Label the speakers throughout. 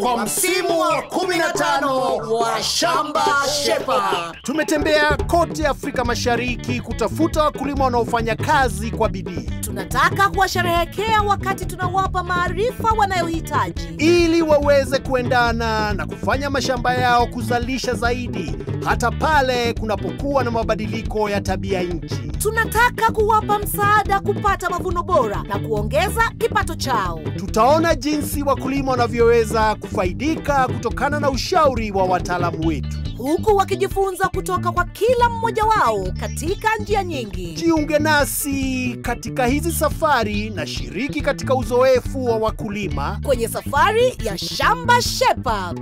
Speaker 1: kwa msimu wa 15 wa Shamba Shepa.
Speaker 2: Tumetembea kote Afrika Mashariki kutafuta wakulima wanaofanya kazi kwa bidii.
Speaker 3: Tunataka kuwasherehekea wakati tunawapa maarifa wanayohitaji
Speaker 2: ili waweze kuendana na kufanya mashamba yao kuzalisha zaidi hata pale kunapokuwa na mabadiliko ya tabia nchi.
Speaker 3: Tunataka kuwapa msaada kupata mavuno bora na kuongeza kipato chao.
Speaker 2: Tutaona jinsi wakulima wanavyoweza kufaidika kutokana na ushauri wa wataalamu wetu,
Speaker 3: huku wakijifunza kutoka kwa kila mmoja wao katika njia nyingi.
Speaker 2: Jiunge nasi katika hizi safari na shiriki katika uzoefu wa wakulima
Speaker 3: kwenye safari ya Shamba Shepa.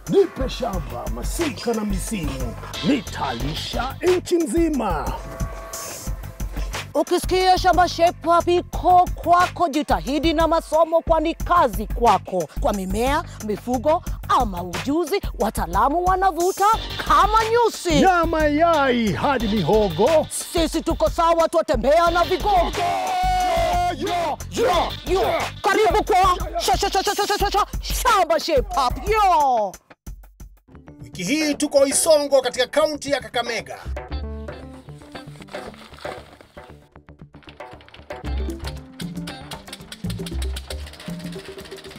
Speaker 4: Nipe shamba, masika na misimu, nitalisha nchi nzima.
Speaker 3: Ukisikia Shamba Shepa piko kwako, jitahidi na masomo kwani kazi kwako. Kwa mimea, mifugo ama ujuzi, wataalamu wanavuta kama nyusi.
Speaker 4: Nyama yai hadi mihogo,
Speaker 3: sisi tuko sawa, tuatembea na vigogo. Karibu kwa Shamba Shepa.
Speaker 2: Wiki hii tuko Isongo katika kaunti ya Kakamega.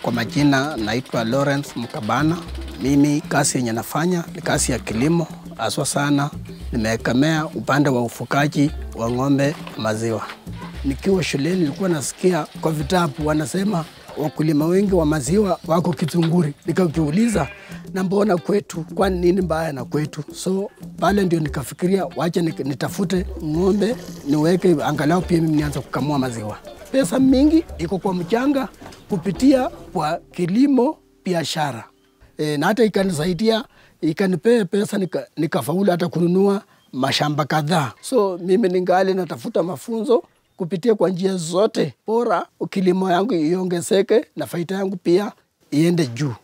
Speaker 5: Kwa majina naitwa Lawrence Mkabana. Mimi kazi yenye nafanya ni kazi ya kilimo, haswa sana nimeegemea upande wa ufugaji wa ng'ombe maziwa. Nikiwa shuleni nilikuwa nasikia kwa vitabu wanasema wakulima wengi wa maziwa wako Kitunguri. Nikajiuliza, na mbona kwetu, kwa nini mbaya na kwetu? So pale ndio nikafikiria wacha nitafute ng'ombe niweke angalau pia mimi nianze kukamua maziwa. Pesa mingi iko kwa mchanga kupitia kwa kilimo biashara. Na hata ikanisaidia, ikanipea pesa nikafaulu hata kununua mashamba kadhaa. So mimi ningali natafuta mafunzo kupitia kwa njia zote bora kilimo yangu iongezeke na faida yangu pia iende juu.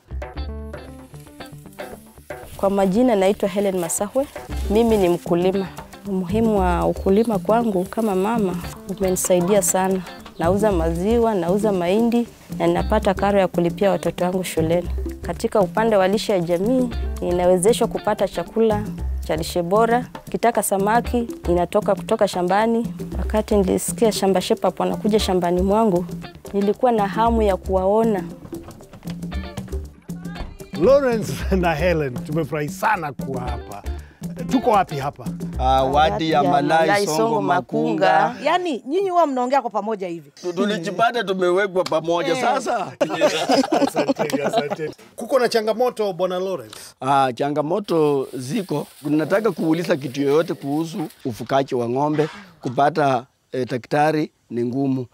Speaker 6: Kwa majina naitwa Helen Masahwe. Mimi ni mkulima. Umuhimu wa ukulima kwangu kama mama umenisaidia sana. Nauza maziwa, nauza mahindi na ninapata karo ya kulipia watoto wangu shuleni. Katika upande wa lishe ya jamii, ninawezeshwa kupata chakula cha lishe bora. Kitaka samaki, ninatoka kutoka shambani. Wakati nilisikia Shamba Shepa wanakuja shambani mwangu, nilikuwa na hamu ya kuwaona.
Speaker 4: Lawrence na Helen, tumefurahi sana kuwa hapa. Tuko wapi hapa?
Speaker 5: Wadi ya Malai Songo Makunga.
Speaker 3: Yaani nyinyi wao mnaongea kwa pamoja hivi.
Speaker 5: Tulijipata tumewekwa pamoja sasa.
Speaker 2: Asante. Kuko na changamoto Bwana Lawrence?
Speaker 5: Changamoto ziko. Tunataka kuuliza kitu yoyote kuhusu ufugaji wa ng'ombe, kupata daktari ni ngumu.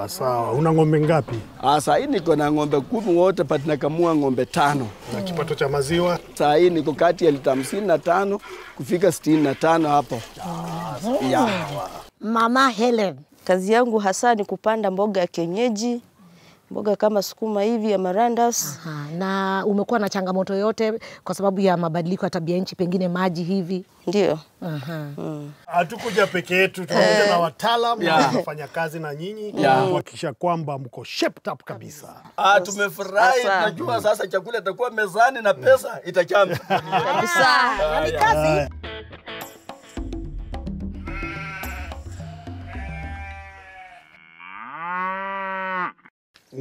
Speaker 4: Sawa. Una ng'ombe ngapi?
Speaker 5: Sasa hii niko na ng'ombe 10 wote, but nakamua ng'ombe 5.
Speaker 2: Na kipato cha maziwa?
Speaker 5: Sasa hii niko kati ya lita 55 kufika 65 hapo.
Speaker 3: Mama Helen,
Speaker 6: kazi yangu hasa ni kupanda mboga ya kienyeji, mboga kama sukuma hivi, amaranthus.
Speaker 3: Na umekuwa na changamoto yote kwa sababu ya mabadiliko ya tabia nchi, pengine maji hivi?
Speaker 6: Ndio.
Speaker 2: Hatukuja peke yetu, tumekuja na wataalamu wanafanya kazi na nyinyi kuhakikisha kwamba mko shaped up kabisa.
Speaker 5: Tumefurahi, tunajua sasa chakula itakuwa mezani na pesa itachamba.
Speaker 6: Kabisa.
Speaker 3: Yaani kazi.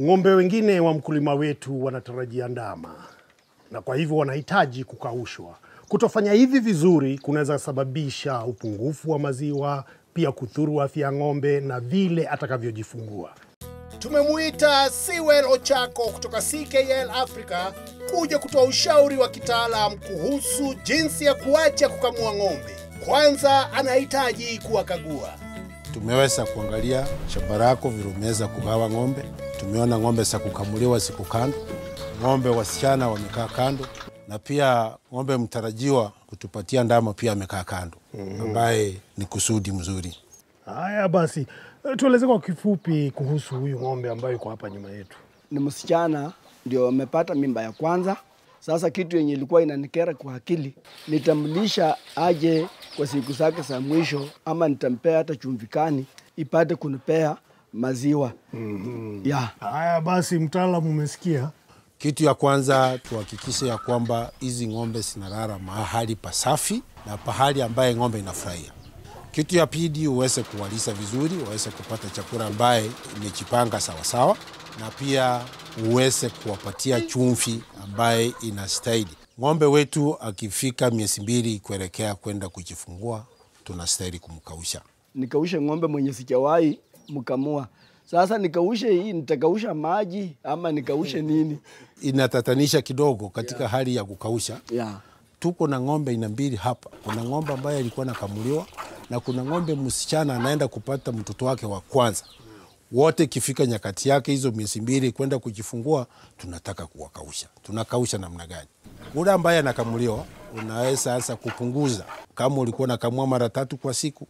Speaker 4: Ng'ombe wengine wa mkulima wetu wanatarajia ndama, na kwa hivyo wanahitaji kukaushwa. Kutofanya hivi vizuri kunaweza sababisha upungufu wa maziwa, pia kudhuru afya ya ng'ombe na vile atakavyojifungua.
Speaker 2: Tumemuita Sewell Ochako kutoka CKL Africa kuja kutoa ushauri wa kitaalamu kuhusu jinsi ya kuacha kukamua ng'ombe. Kwanza anahitaji kuwakagua.
Speaker 7: Tumeweza kuangalia shamba lako vile umeweza kugawa ng'ombe. Tumeona ng'ombe za kukamuliwa siku kando, ng'ombe wasichana wamekaa kando, na pia ng'ombe mtarajiwa kutupatia ndama pia amekaa kando, ambaye ni kusudi mzuri.
Speaker 4: Haya basi, tueleze kwa kifupi kuhusu huyu ng'ombe ambaye yuko hapa nyuma yetu.
Speaker 5: Ni msichana ndio amepata mimba ya kwanza. Sasa kitu yenye ilikuwa inanikera kwa akili, nitamlisha aje
Speaker 8: kwa siku zake za mwisho, ama nitampea hata chumvikani ipate kunipea maziwa.
Speaker 4: Haya basi, mtaalamu umesikia.
Speaker 7: Kitu ya kwanza tuhakikishe ya kwamba hizi ng'ombe zinalala mahali pasafi na pahali ambaye ng'ombe inafurahia. Kitu ya pili, uweze kuwalisha vizuri, uweze kupata chakula ambaye imejipanga sawa sawa, na pia uweze kuwapatia chumvi ambaye inastahili. Ng'ombe wetu akifika miezi 2 kuelekea kwenda kujifungua, tunastahili kumkausha.
Speaker 8: Nikaushe ng'ombe mwenye sijawahi mkamua. Sasa nikaushe hii, nitakausha maji ama nikaushe nini?
Speaker 7: Inatatanisha kidogo katika hali ya kukausha. Tuko na ng'ombe aina mbili hapa. Kuna ng'ombe ambaye alikuwa nakamuliwa na kuna ng'ombe msichana anaenda kupata mtoto wake wa kwanza. Wote kifika nyakati yake hizo miezi 2 kwenda kujifungua, tunataka kuwakausha. Tunakausha namna gani? Ule ambaye anakamuliwa unaweza sasa kupunguza. Kama ulikuwa unakamua mara 3 kwa siku,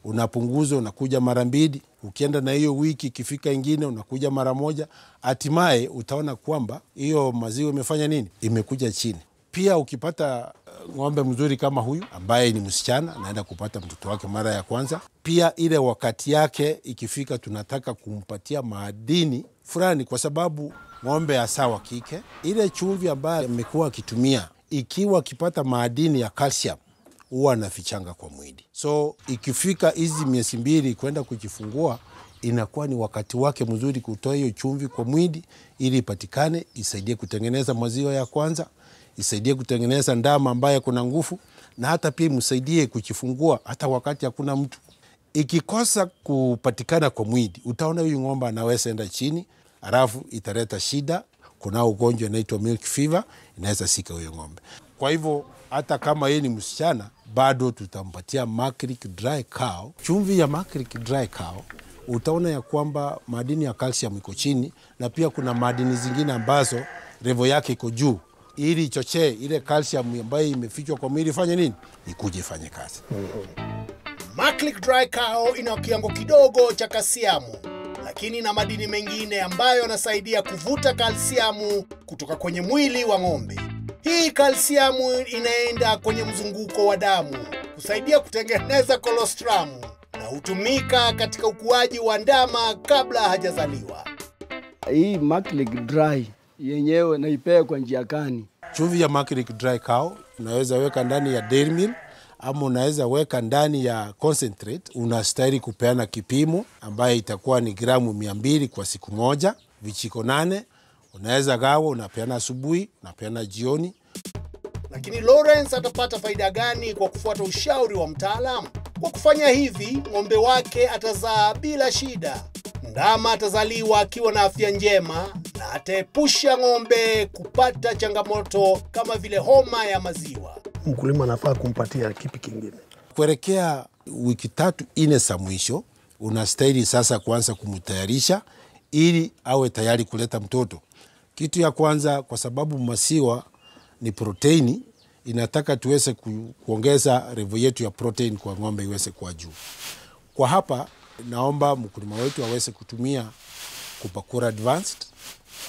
Speaker 7: unapunguza, unakuja mara 2. Ukienda na hiyo wiki kifika ingine unakuja mara 1. Hatimaye utaona kwamba hiyo maziwa imefanya nini? Imekuja chini. Pia ukipata ng'ombe mzuri kama huyu ambaye ni msichana anaenda kupata mtoto wake mara ya kwanza, pia ile wakati yake ikifika, tunataka kumpatia madini fulani, kwa sababu ng'ombe hasa wa kike ile chumvi ambayo amekuwa akitumia, ikiwa akipata madini ya calcium huwa anafichanga kwa mwili. So ikifika hizi miezi 2 kwenda kujifungua, inakuwa ni wakati wake mzuri kutoa hiyo chumvi kwa mwili ili ipatikane, isaidie kutengeneza maziwa ya kwanza, isaidie kutengeneza ndama ambaye kuna nguvu, na hata pia msaidie kujifungua hata wakati hakuna mtu. Ikikosa kupatikana kwa mwili, utaona huyu ng'ombe anaweza enda chini, alafu italeta shida. Kuna ugonjwa unaitwa milk fever, inaweza sika huyo ng'ombe. Kwa hivyo hata kama yeye ni msichana, bado tutampatia Maclick Dry Cow. Chumvi ya Maclick Dry Cow utaona ya kwamba madini ya calcium iko chini, na pia kuna madini zingine ambazo level yake iko juu, ili ichochee ile calcium ambayo imefichwa kwa mwili fanye nini? Ikuje fanye kazi.
Speaker 2: Maclick Dry Cow ina kiwango kidogo cha kalsiamu, lakini na madini mengine ambayo yanasaidia kuvuta kalsiamu kutoka kwenye mwili wa ng'ombe. Hii kalsiamu inaenda kwenye mzunguko wa damu, kusaidia kutengeneza kolostramu, na hutumika katika ukuaji wa ndama kabla hajazaliwa.
Speaker 8: Hii Maclick Dry yenyewe naipea kwa njia gani?
Speaker 7: Chumvi ya Maclick Dry Cow unaweza weka ndani ya dairy meal, ama unaweza weka ndani ya concentrate. Unastahili kupeana kipimo ambaye itakuwa ni gramu 200 kwa siku moja, vijiko 8. Unaweza gawa, unapeana asubuhi, unapeana jioni.
Speaker 2: Lakini Lawrence atapata faida gani kwa kufuata ushauri wa mtaalamu? Kwa kufanya hivi, ng'ombe wake atazaa bila shida. Ndama atazaliwa akiwa na afya njema, na ataepusha ng'ombe kupata changamoto kama vile homa ya maziwa.
Speaker 4: Mkulima anafaa kumpatia kipi kingine?
Speaker 7: Kuelekea wiki 3-4 za mwisho, unastahili sasa kuanza kumtayarisha ili awe tayari kuleta mtoto. Kitu ya kwanza, kwa sababu maziwa ni proteini, inataka tuweze kuongeza level yetu ya protein kwa ng'ombe iweze kuwa juu. Kwa hapa naomba mkulima wetu aweze kutumia Kupakura Advanced,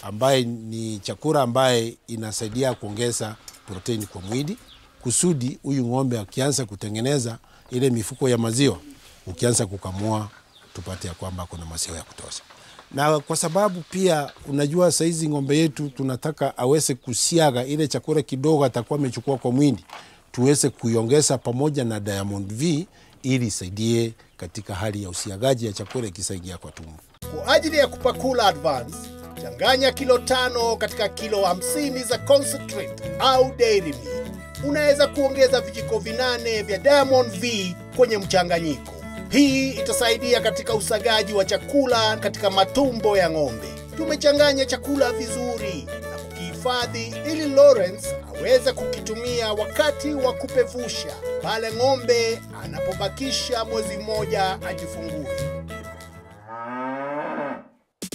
Speaker 7: ambaye ni chakula ambaye inasaidia kuongeza protein kwa mwili, kusudi huyu ng'ombe akianza kutengeneza ile mifuko ya maziwa, ukianza kukamua tupate ya kwamba kuna maziwa ya kutosha. Na kwa sababu pia unajua saizi ng'ombe yetu tunataka aweze kusiaga ile chakula kidogo atakuwa amechukua kwa mwili, tuweze kuiongeza pamoja na Diamond V ili isaidie katika hali ya usiagaji ya chakula ikisaidia kwa tumbo.
Speaker 2: Kwa ajili ya Kupakura Advance, changanya kilo 5 katika kilo 50 za concentrate au dairy meal. Unaweza kuongeza vijiko 8 vya Diamond V kwenye mchanganyiko. Hii itasaidia katika usagaji wa chakula katika matumbo ya ng'ombe. Tumechanganya chakula vizuri na kukihifadhi ili Lawrence aweze kukitumia wakati wa kupevusha pale ng'ombe anapobakisha mwezi 1 ajifungue.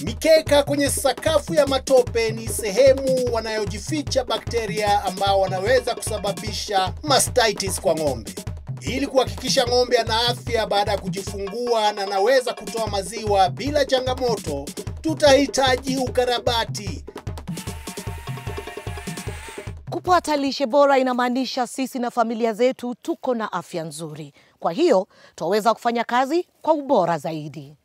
Speaker 2: Mikeka kwenye sakafu ya matope ni sehemu wanayojificha bakteria ambao wanaweza kusababisha mastitis kwa ng'ombe. Ili kuhakikisha ng'ombe ana afya baada ya kujifungua na anaweza kutoa maziwa bila changamoto, tutahitaji ukarabati.
Speaker 3: Kupata lishe bora inamaanisha sisi na familia zetu tuko na afya nzuri. Kwa hiyo, twaweza kufanya kazi kwa ubora zaidi.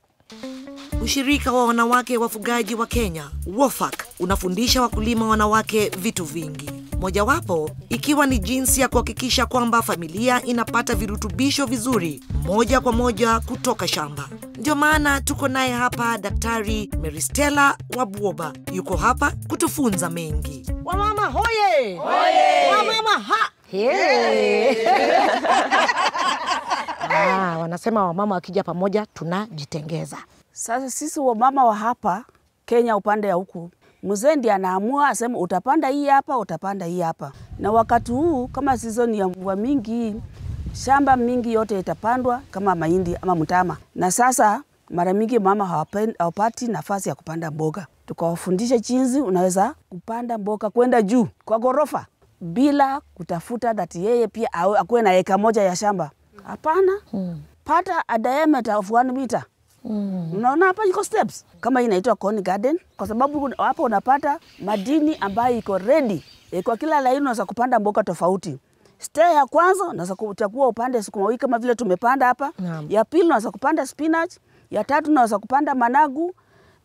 Speaker 3: Ushirika wa wanawake wafugaji wa Kenya, WOFAC, unafundisha wakulima wanawake vitu vingi. Mojawapo ikiwa ni jinsi ya kuhakikisha kwamba familia inapata virutubisho vizuri moja kwa moja kutoka shamba. Ndio maana tuko naye hapa Daktari Meristela Wabuoba. Yuko hapa kutufunza mengi. Wamama hoye! Hoye! Wamama ha! Hey! Wanasema wamama wakija pamoja tunajitengeza.
Speaker 9: Sasa sisi wamama wa hapa Kenya upande ya huku, mzee ndiye anaamua asema utapanda hii hapa, utapanda hii hapa. Na wakati huu kama season ya mvua mingi, shamba mingi yote itapandwa kama mahindi ama mtama. Na sasa mara mingi mama hawapati nafasi ya kupanda mboga. Tukawafundisha jinsi unaweza kupanda mboga kwenda juu kwa gorofa bila kutafuta that yeye pia akuwe na eka moja ya shamba. Hapana. Pata a diameter of 1 meter. Unaona hapa iko steps. Kama inaitwa cone garden kwa sababu hapo unapata madini ambayo iko ready. Kwa kila laini unaweza kupanda mboga tofauti. Step ya kwanza unaweza kuchagua upande sukuma wiki kama vile tumepanda hapa. Ya pili unaweza kupanda spinach, ya tatu unaweza kupanda managu.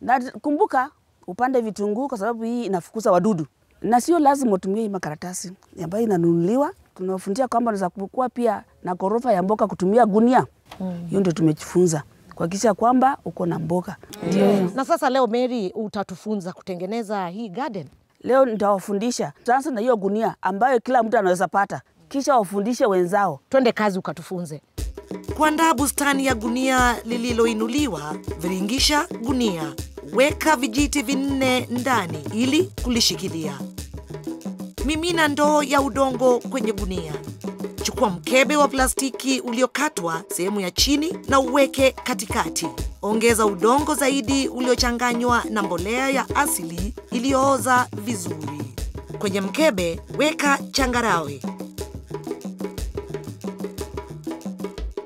Speaker 9: Na kumbuka upande vitunguu kwa sababu hii inafukuza wadudu. Na sio lazima utumie hii makaratasi ambayo inanunuliwa. Tunawafundisha kwamba unaweza kukua pia na gorofa ya mboga kutumia gunia. Hiyo ndio tumejifunza. Kuhakikisha kwamba uko na mboga.
Speaker 3: Na sasa leo Mary utatufunza kutengeneza hii garden.
Speaker 9: Leo nitawafundisha. Tutaanza na hiyo gunia ambayo kila mtu anaweza pata. Kisha wafundishe wenzao.
Speaker 3: Twende kazi ukatufunze. Kuandaa bustani ya gunia lililoinuliwa, viringisha gunia. Weka vijiti 4 ndani ili kulishikilia. Mimina ndoo ya udongo kwenye gunia. Chukua mkebe wa plastiki uliokatwa sehemu ya chini na uweke katikati. Ongeza udongo zaidi uliochanganywa na mbolea ya asili iliyooza vizuri. Kwenye mkebe weka changarawe.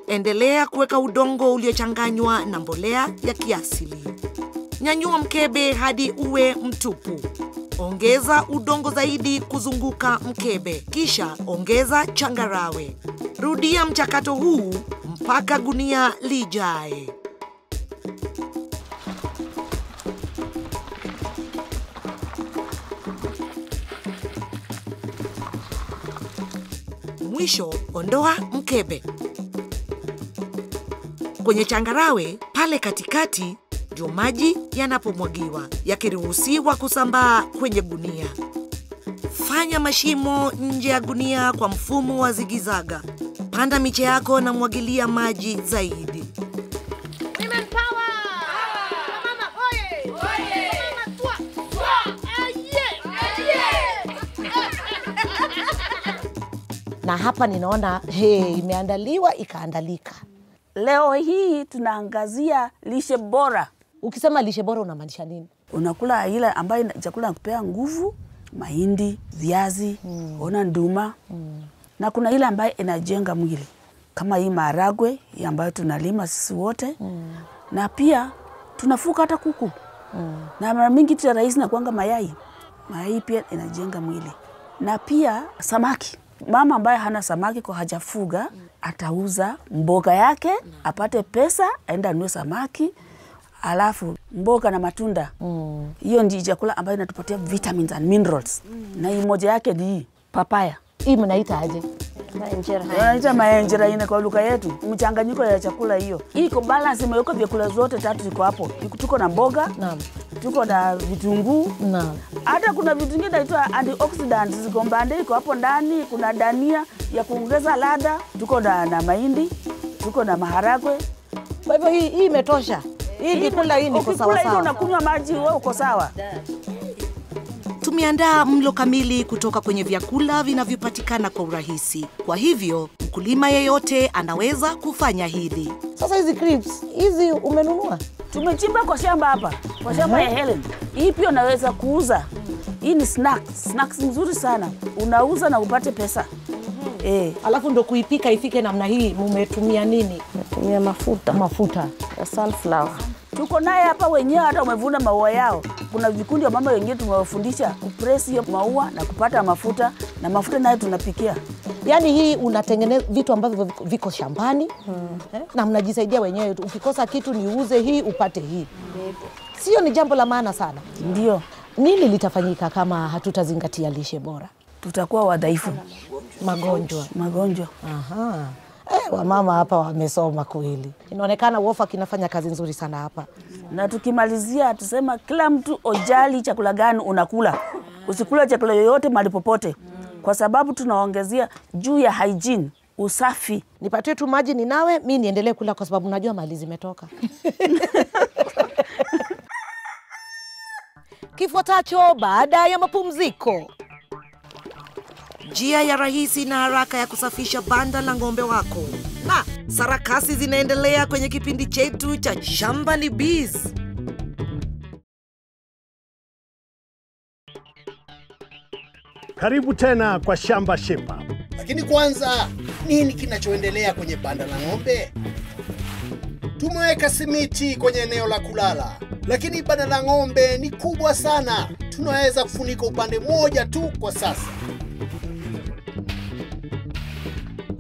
Speaker 3: Endelea kuweka udongo uliochanganywa na mbolea ya kiasili. Nyanyua mkebe hadi uwe mtupu. Ongeza udongo zaidi kuzunguka mkebe, kisha ongeza changarawe. Rudia mchakato huu mpaka gunia lijae. Mwisho, ondoa mkebe. Kwenye changarawe, pale katikati, ndio maji yanapomwagiwa, yakiruhusiwa kusambaa kwenye gunia. Fanya mashimo nje ya gunia kwa mfumo wa zigizaga. Panda miche yako na mwagilia maji zaidi. Na hapa ninaona imeandaliwa ikaandalika.
Speaker 9: Leo hii tunaangazia lishe bora.
Speaker 3: Ukisema lishe bora unamaanisha nini?
Speaker 9: Unakula ile ambayo chakula inakupea nguvu, mahindi, viazi, ona nduma. Na kuna ile ambayo inajenga mwili. Kama hii maharagwe ambayo tunalima sisi wote. Na pia tunafuka hata kuku. Na mara mingi tu rahisi na kuanga mayai. Mayai pia inajenga mwili. Na pia samaki. Mama ambaye hana samaki kwa hajafuga atauza mboga yake, apate pesa, aenda anunue samaki, alafu mboga na matunda. Hiyo ndio chakula ambayo inatupatia vitamins and minerals. Na hii moja yake ni papaya.
Speaker 3: Hii mnaita aje?
Speaker 9: Maenjera. Tunaita maenjera ina kwa lugha yetu. Mchanganyiko ya chakula hiyo. Iko balance, imeweka vyakula zote 3 ziko hapo. Tuko na mboga, tuko na vitunguu, hata kuna vitu vingine inaitwa antioxidants ziko mbande iko hapo ndani, kuna dania ya kuongeza ladha, tuko na mahindi, tuko na maharagwe.
Speaker 3: Kwa hivyo hii imetosha. Hii kula hii ni sawa sawa.
Speaker 9: Ukikula hiyo unakunywa maji wewe uko sawa.
Speaker 3: Tumeandaa mlo kamili kutoka kwenye vyakula vinavyopatikana kwa urahisi. Kwa hivyo, mkulima yeyote anaweza kufanya hili. Sasa hizi crisps, hizi umenunua?
Speaker 9: Tumechimba kwa shamba hapa, kwa shamba ya Helen. Hii pia unaweza kuuza. Hii ni snacks nzuri sana. Unauza na upate pesa.
Speaker 3: Alafu ndo kuipika ifike namna hii, mumetumia nini?
Speaker 6: Natumia mafuta
Speaker 3: ya
Speaker 6: sunflower.
Speaker 9: Tuko naye hapa wenyewe, hata umevuna maua yao. Kuna vikundi wa mama wengine tumewafundisha kupress hiyo maua na kupata mafuta, na mafuta nayo tunapikia.
Speaker 3: Yaani hii unatengeneza vitu ambavyo viko shambani na mnajisaidia wenyewe. Ukikosa kitu ni uuze hii upate hii. Sio ni jambo la maana sana?
Speaker 9: Ndio.
Speaker 3: Nini litafanyika kama hatutazingatia lishe bora?
Speaker 9: Tutakuwa wadhaifu.
Speaker 3: Magonjwa. Aha. Wamama hapa wamesoma kweli. Inaonekana Wofa kinafanya kazi nzuri sana hapa.
Speaker 9: Na tukimalizia tusema kila mtu ojali chakula gani unakula. Usikula chakula yoyote mahali popote. Kwa sababu tunaongezea juu ya hygiene, usafi.
Speaker 3: Nipatie tu maji ninawe, mimi niendelee kula kwa sababu najua mali zimetoka. Kifuatacho baada ya mapumziko. Njia ya rahisi na haraka ya kusafisha banda la ng'ombe wako. Na sarakasi zinaendelea kwenye kipindi chetu cha Shamba ni Biz.
Speaker 4: Karibu tena kwa Shamba Shepa.
Speaker 2: Lakini kwanza, nini kinachoendelea kwenye banda la ng'ombe? Tumeweka simiti kwenye eneo la kulala, lakini banda la ng'ombe ni kubwa sana. Tunaweza kufunika upande moja tu kwa sasa.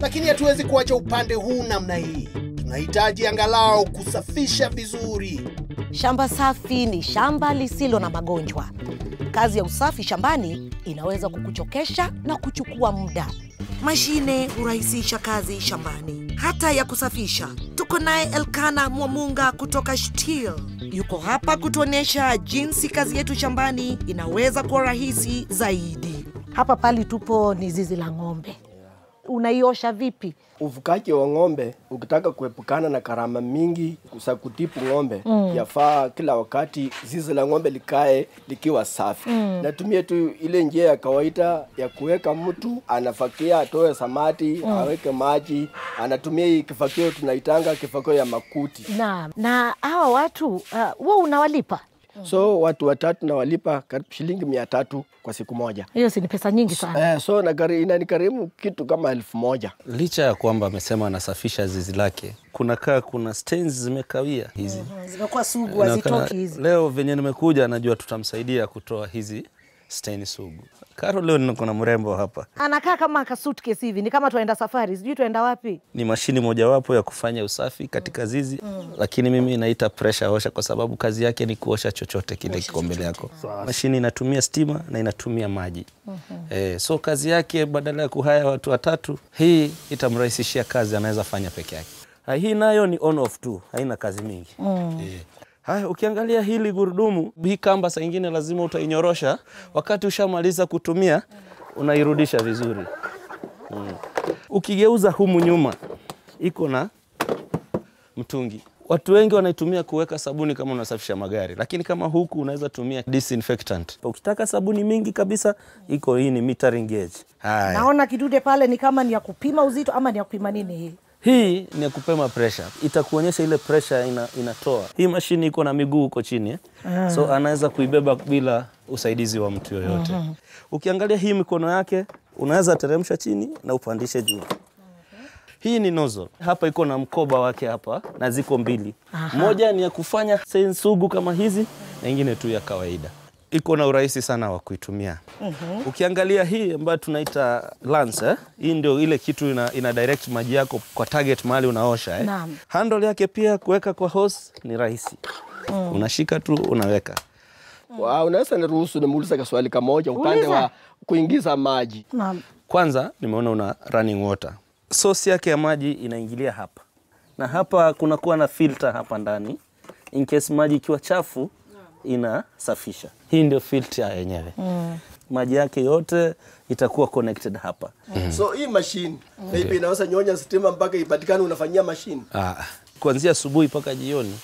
Speaker 2: Lakini hatuwezi kuacha upande huu namna hii. Tunahitaji angalau kusafisha vizuri.
Speaker 3: Shamba safi ni shamba lisilo na magonjwa. Kazi ya usafi shambani inaweza kukuchokesha na kuchukua muda. Mashine hurahisisha kazi shambani, hata ya kusafisha. Tuko naye Elkana Mwamunga kutoka Shtil. Yuko hapa kutuonesha jinsi kazi yetu shambani inaweza kuwa rahisi zaidi. Hapa pali tupo ni zizi la ng'ombe. Unaiosha vipi?
Speaker 8: Ufugaji wa ng'ombe ukitaka kuepukana na gharama mingi za kutibu ng'ombe, yafaa kila wakati zizi la ng'ombe likae likiwa safi. Natumia tu ile njia ya kawaida ya kuweka mtu anafakia atoe samadi, aweke maji, anatumia hii kifakio tunaitanga kifakio ya makuti.
Speaker 3: Na hawa watu wewe unawalipa?
Speaker 8: So watu watatu na walipa karibu shilingi 300 kwa siku moja.
Speaker 3: Hiyo si ni pesa nyingi sana.
Speaker 8: So inanikarimu kitu kama 1000.
Speaker 10: Licha ya kwamba amesema anasafisha zizi lake, kuna stains zimekawia hizi.
Speaker 3: Zimekuwa sugu, hazitoki hizi.
Speaker 10: Leo venye nimekuja najua tutamsaidia kutoa hizi stain sugu. Karo leo niko na mrembo hapa.
Speaker 3: Anakaa kama suitcase hivi, ni kama tuenda safari, sijui tuenda wapi.
Speaker 10: Ni mashini mojawapo ya kufanya usafi katika zizi, lakini mimi naita pressure washer kwa sababu kazi yake ni kuosha chochote kile kiko mbele yako. Mashini inatumia stima na inatumia maji. So kazi yake badala ya kuhaya watu watatu, hii itamrahisishia kazi, anaweza fanya peke yake. Hii nayo ni on off tu, haina kazi mingi. Haya, ukiangalia hili gurudumu, hii kamba saa nyingine lazima utainyorosha, wakati ushamaliza kutumia unairudisha vizuri. Ukigeuza humu nyuma iko na mtungi. Watu wengi wanaitumia kuweka sabuni kama unasafisha magari, lakini kama huku unaweza tumia disinfectant. Ukitaka sabuni mingi kabisa, iko hii ni metering gauge. Haya.
Speaker 3: Naona kidude pale ni kama ni ya kupima uzito ama ni ya kupima nini hii?
Speaker 10: Hii ni ya kupima pressure. Itakuonyesha ile pressure inatoa. Hii mashini iko na miguu huko chini. So anaweza kuibeba bila usaidizi wa mtu yoyote. Ukiangalia hii mikono yake, unaweza teremsha chini na upandishe juu. Hii ni nozzle. Hapa iko na mkoba wake hapa na ziko mbili. Moja ni ya kufanya stain sugu kama hizi na nyingine tu ya kawaida. Iko na urahisi sana wa kuitumia. Ukiangalia hii ambayo tunaita lance, hii ndio ile kitu ina direct maji yako kwa target mahali unaosha. Handle yake pia kuweka kwa hose ni rahisi. Unashika tu unaweka.
Speaker 8: Unaweza niruhusu nimuulize swali kamoja upande wa kuingiza maji.
Speaker 10: Kwanza nimeona una running water. Source yake ya maji inaingilia hapa. Na hapa kunakuwa na filter hapa ndani. In case maji ikiwa chafu inasafisha. Hii ndio filter yenyewe. Maji yake yote itakuwa connected hapa.
Speaker 8: So hii machine maybe inaweza nyonya stima mpaka ipatikane unafanyia machine.
Speaker 10: Kuanzia asubuhi mpaka jioni.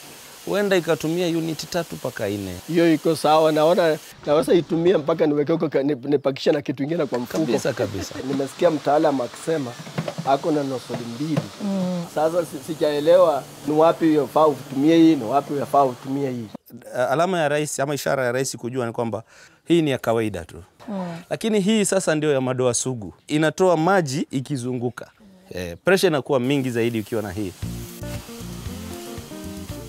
Speaker 10: Huenda ikatumia unit 3 mpaka 4.
Speaker 8: Hiyo iko sawa, naona naweza itumia mpaka niweke huko nipakisha na kitu kingine kwa mfuko.
Speaker 10: Kabisa.
Speaker 8: Nimesikia mtaalamu akisema ako na nozzle 2. Sasa sijaelewa ni wapi yafaa utumie hii na wapi yafaa utumie hii.
Speaker 10: Alama ya rais ama ishara ya rais kujua ni kwamba hii ni ya kawaida tu. Lakini hii sasa ndio ya madoa sugu. Inatoa maji ikizunguka. Pressure inakuwa mingi zaidi ukiwa na hii.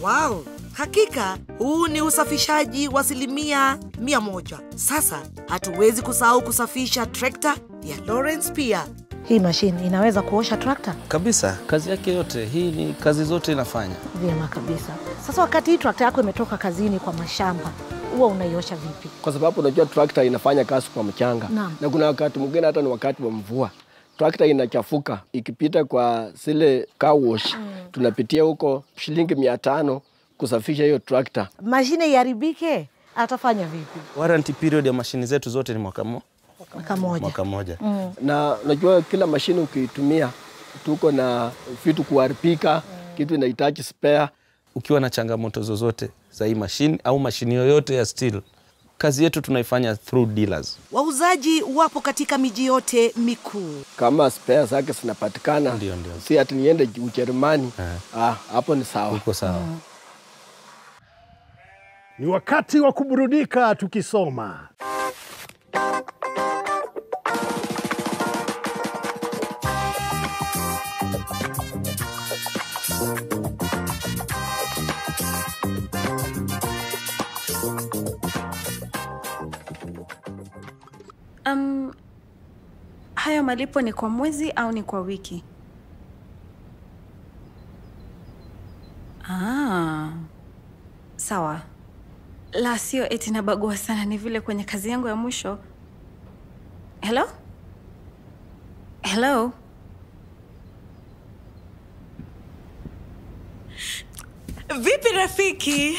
Speaker 3: Wow, Hakika huu ni usafishaji wa 100%. Sasa hatuwezi kusahau kusafisha trekta ya Lawrence pia. Hii mashine inaweza kuosha trakta?
Speaker 10: Kabisa, kazi yake yote. Hii ni kazi zote inafanya.
Speaker 3: Vyema kabisa. Sasa wakati hii trakta yako imetoka kazini kwa mashamba, huwa unaiosha vipi?
Speaker 8: Kwa sababu unajua trakta inafanya kazi kwa mchanga. Na kuna wakati mwingine hata ni wakati wa mvua. Trakta inachafuka, ikipita kwa zile car wash, tunapitia huko shilingi 500 kusafisha hiyo trakta.
Speaker 3: Mashine iharibike, atafanya vipi?
Speaker 10: Warranty period ya mashine zetu zote ni mwaka moja.
Speaker 8: Na unajua kila mashine ukiitumia tuko na vitu kuharibika, kitu inahitaji spare.
Speaker 10: Ukiwa na changamoto zozote za hii mashine au mashine yoyote ya steel, kazi yetu tunaifanya through dealers.
Speaker 3: Wauzaji wapo katika miji yote mikuu.
Speaker 8: Kama spare zake zinapatikana,
Speaker 10: ndio.
Speaker 8: Si ati niende Ujerumani. Hapo ni sawa.
Speaker 10: Uko sawa.
Speaker 4: Ni wakati wa kuburudika tukisoma.
Speaker 11: Hayo malipo ni kwa mwezi au ni kwa wiki? Sawa. La sio eti nabagua sana, ni vile kwenye kazi yangu ya mwisho. Hello?
Speaker 12: Vipi rafiki?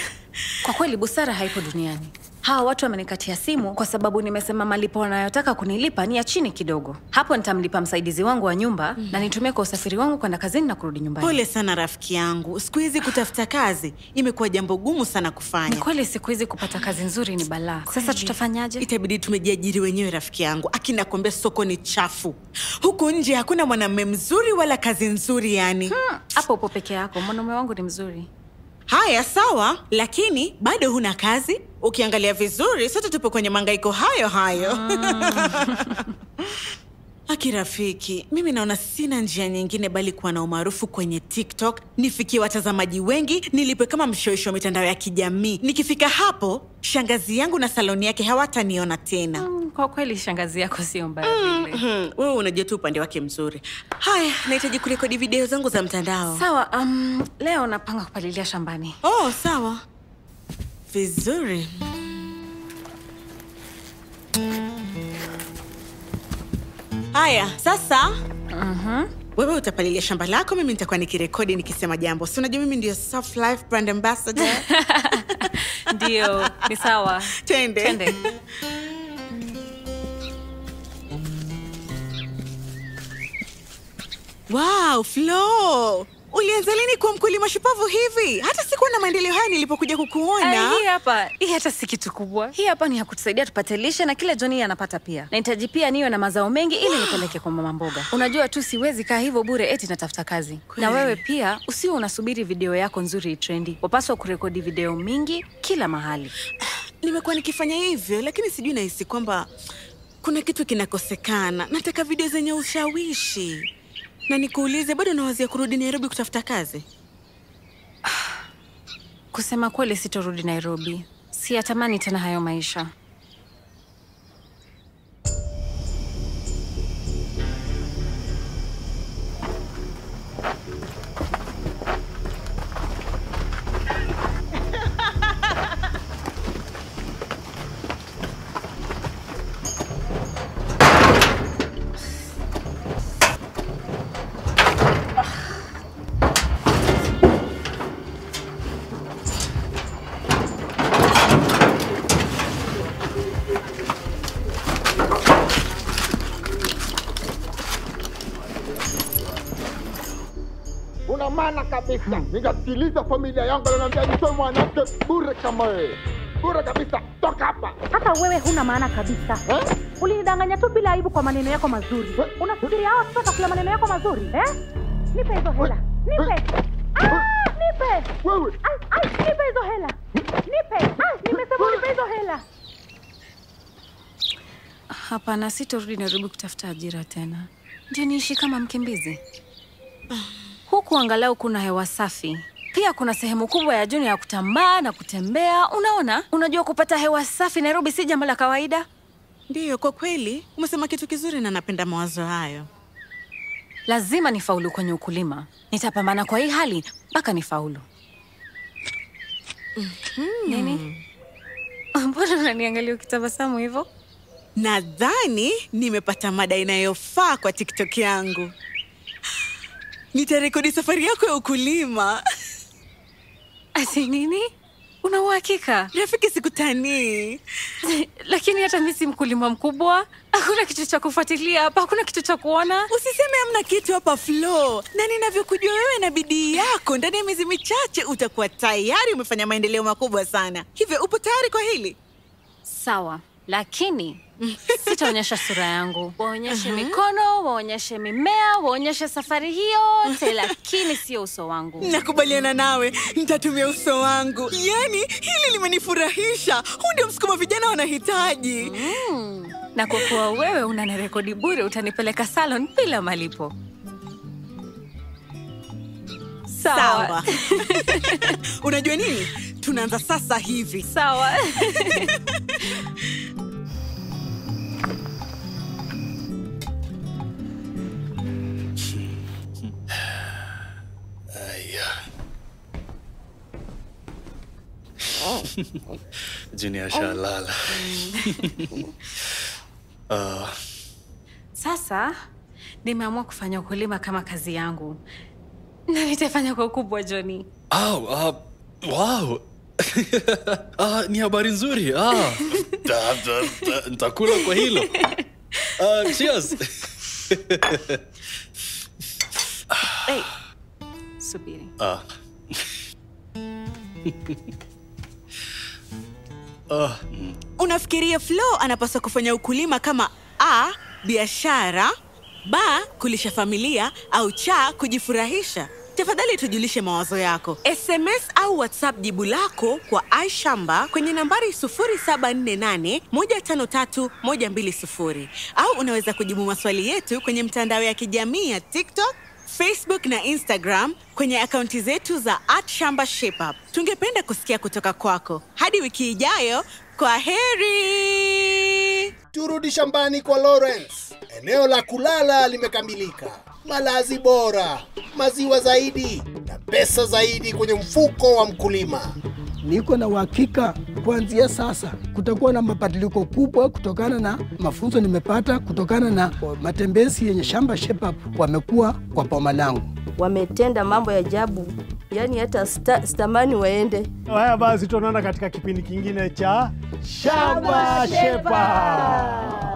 Speaker 11: Kwa kweli busara haipo duniani. Hawa watu wamenikatia simu kwa sababu nimesema malipo wanayotaka kunilipa ni ya chini kidogo. Hapo nitamlipa msaidizi wangu wa nyumba na nitumie kwa usafiri wangu kwenda kazini na kurudi nyumbani.
Speaker 12: Pole sana rafiki yangu. Siku hizi kutafuta kazi imekuwa jambo gumu sana kufanya.
Speaker 11: Ni kweli siku hizi kupata kazi nzuri ni balaa. Sasa tutafanyaje?
Speaker 12: Itabidi tumejiajiri wenyewe rafiki yangu. Akina kwambia soko ni chafu. Huku nje hakuna mwanamume mzuri wala kazi nzuri yani.
Speaker 11: Hapo upo peke yako. Mwanamume wangu ni mzuri.
Speaker 12: Haya sawa, lakini bado huna kazi. Ukiangalia vizuri, sote tupo kwenye mangaiko hayo. Akirafiki, mimi naona sina njia nyingine bali kuwa na umaarufu kwenye TikTok, nifikie watazamaji wengi, nilipwe kama mshoisho mitandao ya kijamii. Nikifika hapo, shangazi yangu na saloni yake hawataniona tena.
Speaker 11: Kwa kweli shangazi yako sio mbaya vile.
Speaker 12: Wewe unajua tu upande wake mzuri. Haya, nahitaji kurekodi video zangu za mtandao.
Speaker 11: Sawa, leo napanga kupalilia shambani.
Speaker 12: Oh, sawa. Vizuri. Haya, sasa wewe utapalilia shamba lako, mimi nitakuwa nikirekodi nikisema jambo. Si unajua mimi ndio Soft Life brand ambassador.
Speaker 11: Ndio, ni sawa.
Speaker 12: Twende. Wow, Flo! Ulianza lini kuwa mkulima shupavu hivi? Hata sikuwa na maendeleo haya nilipokuja kukuona.
Speaker 11: Hii hata si kitu kubwa. Hii hapa ni ya kutusaidia tupate lishe na kile Johnny anapata pia. Nahitaji pia niwe na mazao mengi ili nipeleke kwa mama mboga. Unajua tu siwezi kaa hivyo bure eti natafuta kazi. Na wewe pia usiwe unasubiri video yako nzuri itrendi. Wapaswa kurekodi video mingi kila mahali.
Speaker 12: Nimekuwa nikifanya hivyo, lakini sijui nahisi kwamba kuna kitu kinakosekana. Nataka video zenye ushawishi. Na nikuulize, bado unawazia kurudi Nairobi kutafuta kazi?
Speaker 11: Kusema kweli sitorudi Nairobi. Siyatamani tena hayo maisha.
Speaker 1: Una maana kabisa. Ningasikiliza familia yangu na naambia nitoe mwanamke bure kama wewe. Bure kabisa. Toka hapa.
Speaker 13: Hata wewe huna maana kabisa. Ulinidanganya tu bila aibu kwa maneno yako mazuri. Unafikiria hao sasa kula maneno yako mazuri? Nipe hizo hela. Nipe. Nipe.
Speaker 1: Wewe.
Speaker 13: Nipe hizo hela. Nipe. Nimesema nipe hizo hela.
Speaker 11: Hapana, sitorudi Nairobi kutafuta ajira tena. Ndio niishi kama mkimbizi. Huku angalau kuna hewa safi, Pia kuna sehemu kubwa ya Juni ya kutambaa na kutembea. Unaona? Unajua kupata hewa safi Nairobi si jambo la kawaida.
Speaker 12: Ndiyo, kwa kweli umesema kitu kizuri na napenda mawazo hayo.
Speaker 11: Lazima nifaulu kwenye ukulima. Nitapambana kwa hii hali mpaka nifaulu. Nini? Mbona unaniangalia ukitabasamu hivyo?
Speaker 12: Nadhani nimepata mada inayofaa kwa TikTok yangu. Nitarekodi safari yako ya ukulima.
Speaker 11: Ati nini? Una uhakika?
Speaker 12: Rafiki, sikutanii.
Speaker 11: Lakini hata mimi si mkulima mkubwa. Hakuna kitu cha kufuatilia hapa, hakuna kitu cha kuona.
Speaker 12: Usiseme hamna kitu hapa Flo. Na ninavyokujua wewe na bidii yako, ndani ya miezi michache utakuwa tayari umefanya maendeleo makubwa sana. Hivyo upo tayari kwa hili?
Speaker 11: Sawa, lakini sitaonyesha sura yangu. Waonyeshe mikono, waonyeshe mimea, waonyeshe safari hiyo, lakini sio uso wangu.
Speaker 12: Nakubaliana nawe, nitatumia uso wangu. Yaani, hili limenifurahisha. Huu ndio msukumo vijana wanahitaji.
Speaker 11: Na kwa kuwa wewe unanirekodi bure, utanipeleka salon bila malipo.
Speaker 12: Sawa. Unajua nini? Tunaanza sasa hivi.
Speaker 11: Sawa.
Speaker 14: Junior shalala.
Speaker 11: Sasa nimeamua kufanya ukulima kama kazi yangu. Na nitafanya kwa ukubwa, Johnny.
Speaker 14: Wow. Ni habari nzuri. Nitakula kwa hilo. Cheers.
Speaker 11: Hey. Subiri.
Speaker 12: Unafikiria Flo anapaswa kufanya ukulima kama A, biashara, B, kulisha familia, au C, kujifurahisha? Tafadhali tujulishe mawazo yako. SMS au WhatsApp jibu lako kwa iShamba kwenye nambari 0748153120. Au unaweza kujibu maswali yetu kwenye mtandao ya kijamii ya TikTok, Facebook na Instagram kwenye akaunti zetu za @shambashapup. Tungependa kusikia kutoka kwako. Hadi wiki ijayo, kwa heri.
Speaker 2: Turudi shambani kwa Lawrence. Eneo la kulala limekamilika. Malazi bora, maziwa zaidi na pesa zaidi kwenye mfuko wa mkulima.
Speaker 5: Niko na uhakika kuanzia sasa kutakuwa na mabadiliko kubwa kutokana na mafunzo nimepata kutokana na matembezi yenye Shamba Shapup wamekuwa kwa boma langu.
Speaker 6: Wametenda mambo ya ajabu, yani hata stamani waende.
Speaker 4: Haya basi, tunaona katika kipindi kingine cha Shamba Shapup.